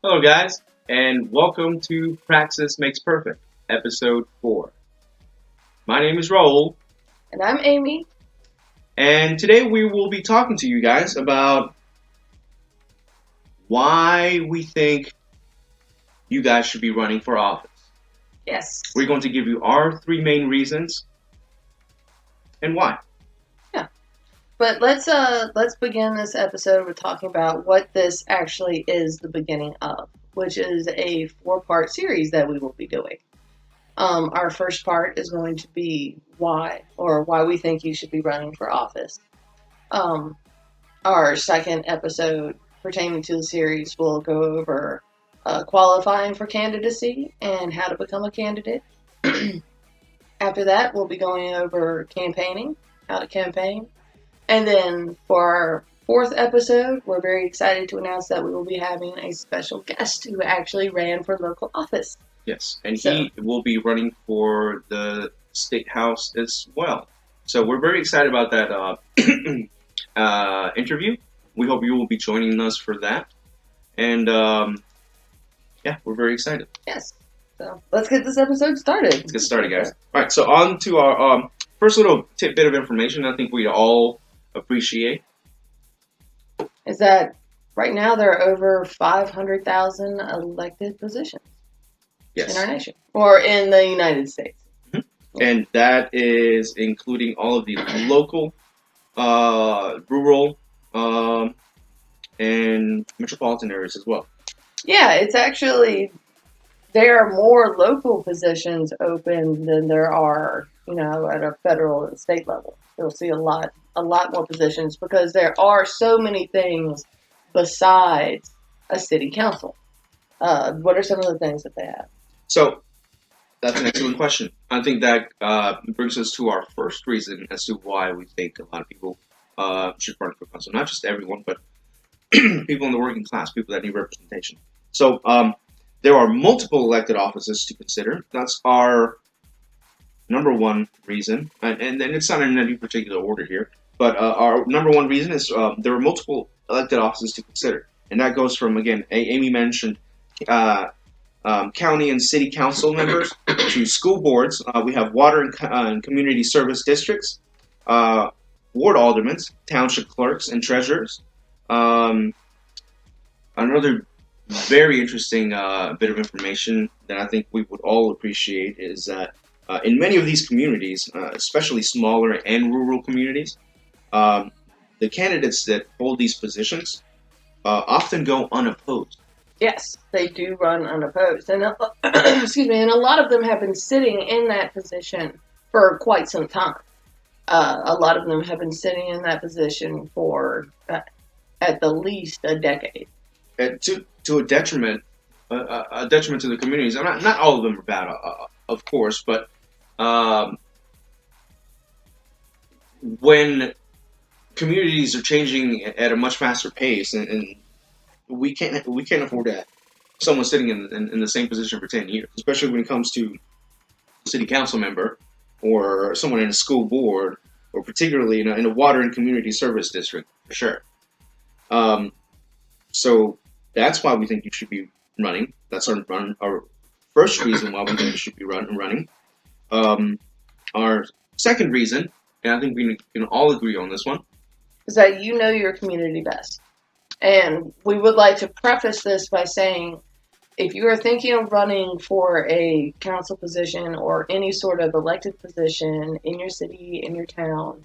Hello, guys, and welcome to Praxis Makes Perfect, episode 4. My name is Raul, And I'm Amy. and today we will be talking to you guys about why we think you guys should be running for office. Yes. We're going to give you our 3 main reasons and why. But let's begin this episode with talking about what this actually is the beginning of, which is a 4-part series that we will be doing. Our first part is going to be why we think you should be running for office. Our second episode pertaining to the series will go over qualifying for candidacy and how to become a candidate. After that, we'll be going over campaigning, how to campaign. And then for our 4th episode, we're very excited to announce that we will be having a special guest who actually ran for local office. Yes, and he will be running for the state house as well. So we're very excited about that interview. We hope you will be joining us for that. And we're very excited. Yes. So let's get this episode started. Let's get started, guys. All right, so on to our first little tidbit of information I think we all appreciate. Is that right now there are over 500,000 elected positions in our nation, or in the United States. Mm-hmm. And that is including all of the local, rural, and metropolitan areas as well. Yeah, it's actually, there are more local positions open than there are, at a federal and state level. You'll see a lot more positions because there are so many things besides a city council. What are some of the things that they have? So that's an excellent question. I think that brings us to our first reason as to why we think a lot of people should run for council. Not just everyone, but people in the working class, people that need representation. So there are multiple elected offices to consider. That's our number one reason, and it's not in any particular order here, but our number one reason is there are multiple elected offices to consider, and that goes from, again, Amy mentioned, county and city council members to school boards. We have water and community service districts, ward aldermen, township clerks, and treasurers. Another very interesting bit of information that I think we would all appreciate is that in many of these communities, especially smaller and rural communities, the candidates that hold these positions often go unopposed. Yes, they do run unopposed, and excuse me, and a lot of them have been sitting in that position for quite some time. A lot of them have been sitting in that position for at the least a decade. And to a detriment to the communities. Not all of them are bad, of course, but when communities are changing at a much faster pace, and we can't afford to have someone sitting in the same position for 10 years, especially when it comes to a city council member or someone in a school board, or particularly in a water and community service district, for sure. So that's why we think you should be running. That's our first reason why we think you should be running. Our second reason, and I think we can all agree on this one, is that you know your community best. And we would like to preface this by saying, if you are thinking of running for a council position or any sort of elected position in your city, in your town,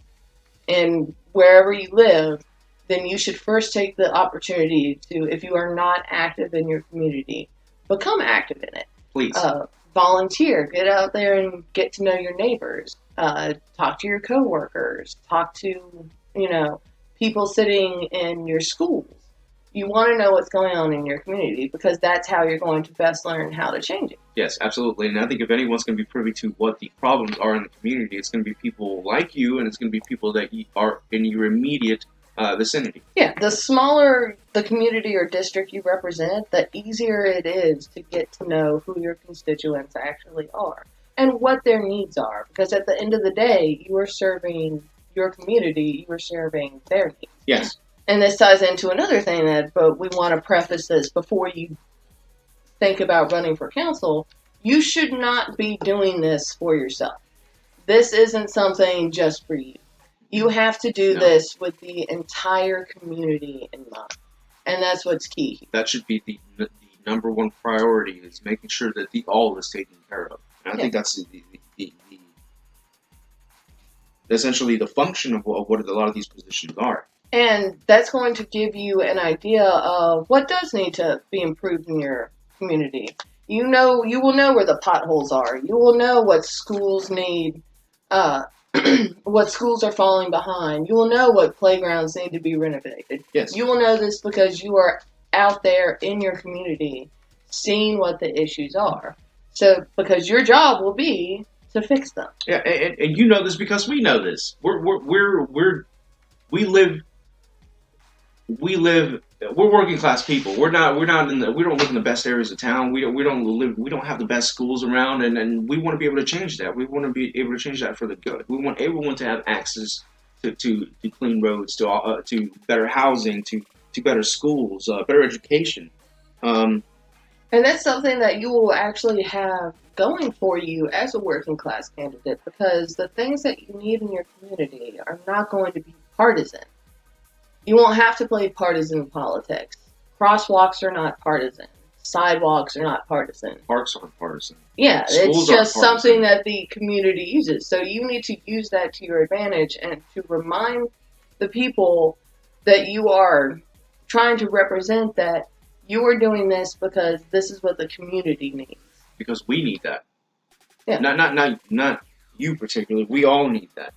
and wherever you live, then you should first take the opportunity to, if you are not active in your community, become active in it. Please. Volunteer. Get out there and get to know your neighbors. Talk to your coworkers. Talk to, people sitting in your schools. You want to know what's going on in your community because that's how you're going to best learn how to change it. Yes, absolutely. And I think if anyone's going to be privy to what the problems are in the community, it's going to be people like you, and it's going to be people that are in your immediate vicinity. Yeah, the smaller the community or district you represent, the easier it is to get to know who your constituents actually are and what their needs are. Because at the end of the day, you are serving your community, you are serving their needs. Yes. And this ties into another thing but we want to preface this before you think about running for council, you should not be doing this for yourself. This isn't something just for you. You have to do this with the entire community in mind. And that's what's key. That should be the number one priority, is making sure that the all is taken care of. And I think that's the essentially the function of what a lot of these positions are. And that's going to give you an idea of what does need to be improved in your community. You will know where the potholes are. You will know what schools need, what schools are falling behind. You will know what playgrounds need to be renovated. Yes. You will know this because you are out there in your community seeing what the issues are. So, because your job will be to fix them. Yeah, and you know this because we know this. We're working class people. We don't live in the best areas of town. We don't have the best schools around, and we want to be able to change that. We want to be able to change that for the good. We want everyone to have access to clean roads, to better housing, to better schools, better education. And that's something that you will actually have going for you as a working class candidate, because the things that you need in your community are not going to be partisan. You won't have to play partisan politics. Crosswalks are not partisan. Sidewalks are not partisan. Parks aren't partisan. Yeah, Schools it's just aren't partisan. something that the community uses. So you need to use that to your advantage and to remind the people that you are trying to represent that you are doing this because this is what the community needs. Because we need that. Yeah. Not you particularly. We all need that.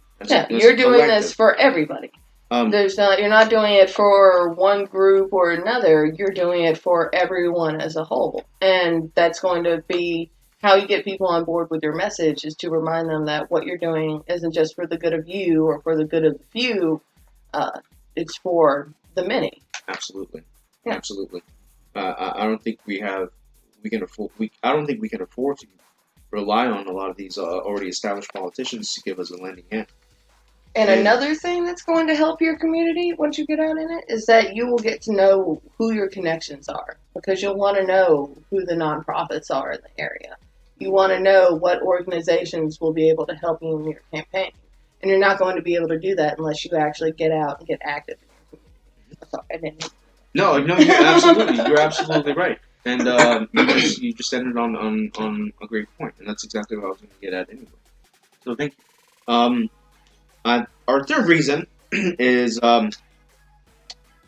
You're doing this for everybody. You're not doing it for one group or another. You're doing it for everyone as a whole. And that's going to be how you get people on board with your message, is to remind them that what you're doing isn't just for the good of you or for the good of the few. It's for the many. Absolutely. Yeah. Absolutely. I don't think we can afford to rely on a lot of these already established politicians to give us a lending hand. And another thing that's going to help your community once you get out in it is that you will get to know who your connections are, because you'll want to know who the nonprofits are in the area. You want to know what organizations will be able to help you in your campaign. And you're not going to be able to do that unless you actually get out and get active in your community. Sorry, I didn't. No, you're absolutely right. And you just ended on a great point, and that's exactly what I was going to get at anyway. So thank you. Our third reason is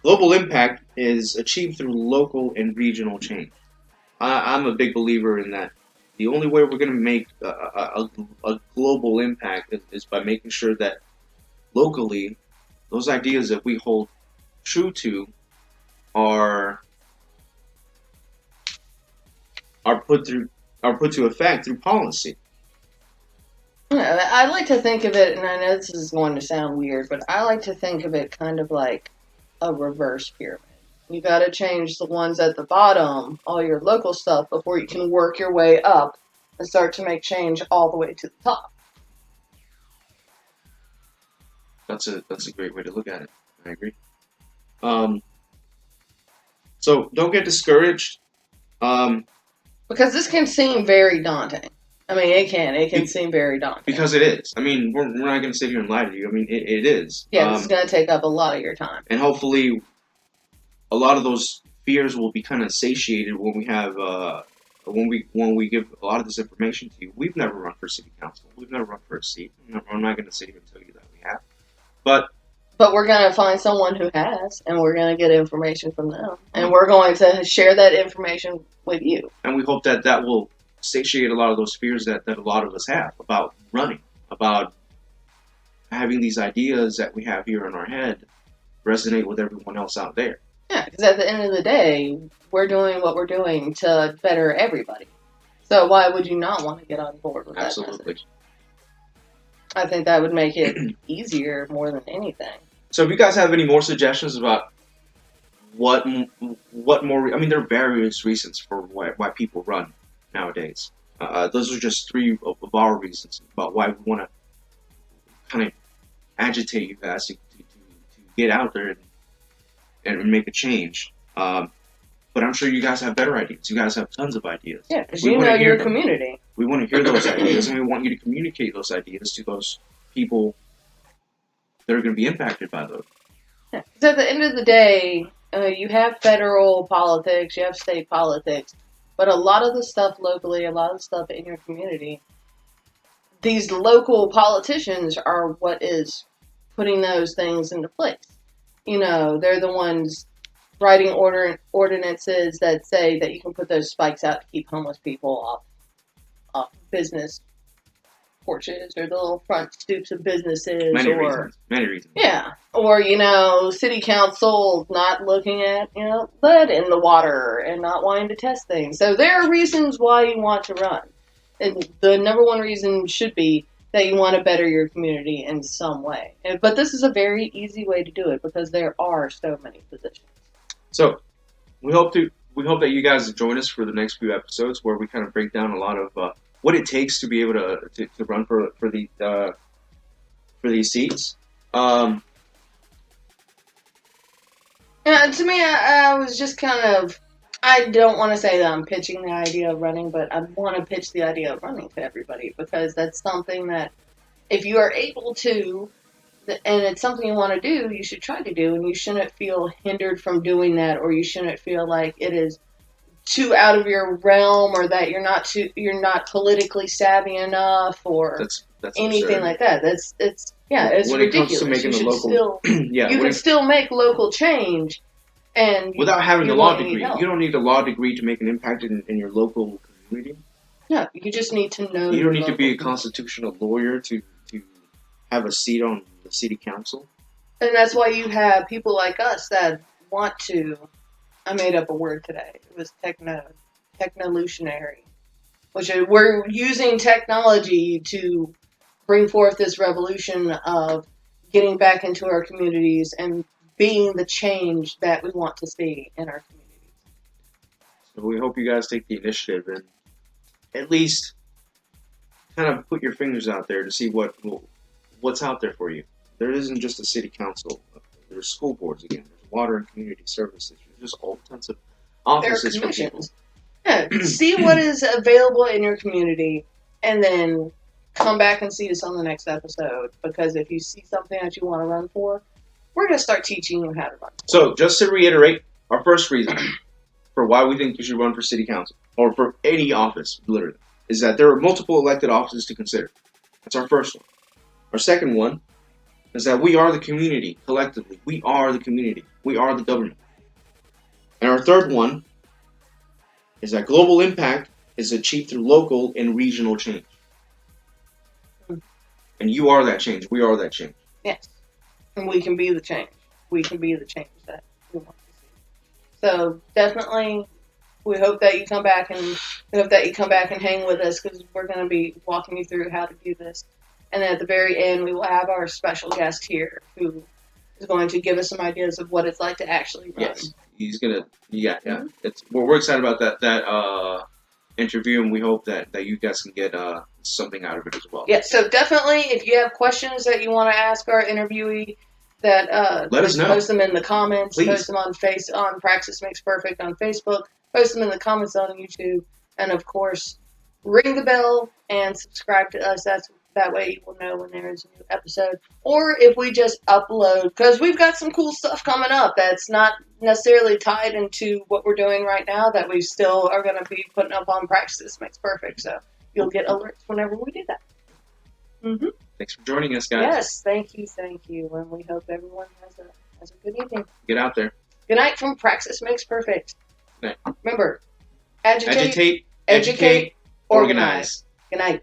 global impact is achieved through local and regional change. I'm a big believer in that. The only way we're going to make a global impact is by making sure that locally, those ideas that we hold true to are put to effect through policy. Yeah, I like to think of it, and I know this is going to sound weird, but I like to think of it kind of like a reverse pyramid. You got to change the ones at the bottom, all your local stuff, before you can work your way up and start to make change all the way to the top. That's a great way to look at it. I agree. So don't get discouraged. Because this can seem very daunting. I mean, it can seem very daunting. Because it is. I mean, we're not going to sit here and lie to you. I mean, it is. Yeah, this is going to take up a lot of your time. And hopefully, a lot of those fears will be kind of satiated when we have, when we give a lot of this information to you. We've never run for city council. We've never run for a seat. I'm not going to sit here and tell you that we have. But we're going to find someone who has, and we're going to get information from them. And we're going to share that information with you. And we hope that will satiate a lot of those fears that a lot of us have about running, about having these ideas that we have here in our head resonate with everyone else out there. Yeah, because at the end of the day, we're doing what we're doing to better everybody. So why would you not want to get on board with that message? I think that would make it easier more than anything. So if you guys have any more suggestions about what more, I mean, there are various reasons for why people run nowadays. Those are just three of our reasons about why we want to kind of agitate you guys to get out there and make a change. But I'm sure you guys have better ideas. You guys have tons of ideas. Yeah, because We you wanna know hear your them. community. We want to hear those ideas, and we want you to communicate those ideas to those people that are going to be impacted by those. Yeah. 'Cause at the end of the day, you have federal politics, you have state politics, but a lot of the stuff locally, a lot of the stuff in your community, these local politicians are what is putting those things into place. You know, they're the ones writing ordinances that say that you can put those spikes out to keep homeless people off business porches or the little front stoops of businesses. Many reasons. Yeah. Or, city council not looking at, lead in the water and not wanting to test things. So there are reasons why you want to run. And the number one reason should be that you want to better your community in some way. But this is a very easy way to do it because there are so many positions. So we hope that you guys join us for the next few episodes where we kind of break down a lot of what it takes to be able to run for these seats. To me, I was just kind of. I don't want to say that I'm pitching the idea of running, but I want to pitch the idea of running to everybody because that's something that if you are able to, and it's something you want to do, you should try to do, and you shouldn't feel hindered from doing that, or you shouldn't feel like it is too out of your realm, or that you're not politically savvy enough, or that's anything absurd. like that. It's when ridiculous. It comes to making you the local, still, you can still make local change, and without having a you law won't need degree. help. You don't need a law degree to make an impact in your local community. No, you just need to know. You don't need to be a local constitutional lawyer to have a seat on the city council. And that's why you have people like us that want to. I made up a word today. It was technolutionary, which is, we're using technology to bring forth this revolution of getting back into our communities and being the change that we want to see in our communities. So we hope you guys take the initiative and at least kind of put your fingers out there to see what's out there for you. There isn't just a city council. There's school boards again. There's water and community services. There's just all kinds of offices for people. Yeah, see what is available in your community, and then come back and see us on the next episode. Because if you see something that you want to run for, we're going to start teaching you how to run. So just to reiterate, our first reason for why we think you should run for city council, or for any office, literally, is that there are multiple elected offices to consider. That's our first one. Our second one is that we are the community, collectively. We are the community. We are the government. And our third one is that global impact is achieved through local and regional change. And you are that change. We are that change. Yes. And we can be the change. We can be the change that we want to see. So definitely, we hope that you come back and hang with us, because we're going to be walking you through how to do this. And then at the very end, we will have our special guest here who is going to give us some ideas of what it's like to actually run. Yes, he's gonna. Yeah. We're excited about that interview, and we hope that you guys can get something out of it as well. Yeah. So definitely, if you have questions that you want to ask our interviewee, that let us know. Post them in the comments. Please. Post them on Praxis Makes Perfect on Facebook. Post them in the comments on YouTube, and of course, ring the bell and subscribe to us. That way you will know when there is a new episode. Or if we just upload, because we've got some cool stuff coming up that's not necessarily tied into what we're doing right now, that we still are going to be putting up on Praxis Makes Perfect. So you'll get alerts whenever we do that. Mm-hmm. Thanks for joining us, guys. Yes, thank you. And we hope everyone has a good evening. Get out there. Good night from Praxis Makes Perfect. Good night. Remember, agitate, educate, organize. Good night.